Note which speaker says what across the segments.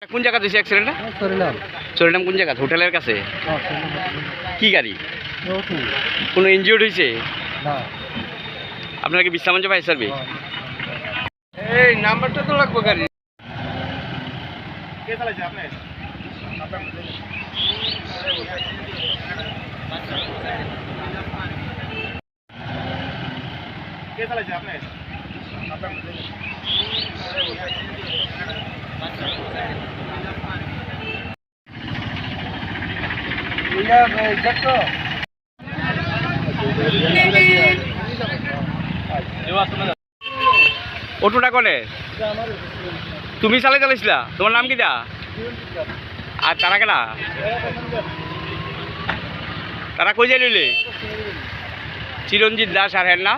Speaker 1: কোন জায়গা দিয়েছে অ্যাক্সিডেন্টটা? সরিনাম কোন জায়গা? হোটেলের কাছে। কি গাড়ি? কোনো ইনজিওর্ড হয়েছে? আপনার কি বিশ্রামঞ্চ ফায়ার সার্ভিস? এই নাম্বারটা তো লাগবে গাড়ি। কে চালাইছে? আপনি? কে চালাইছে? আপনি? অটোটা কোনে? তুমি চালাই চালাইছিলা? তোমার নাম কিটা? আর তারা কেনা? তারা কই যাই লইলে? চিরঞ্জিত দাস আর হেন না?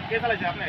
Speaker 1: কে চালাইছে? আপনি?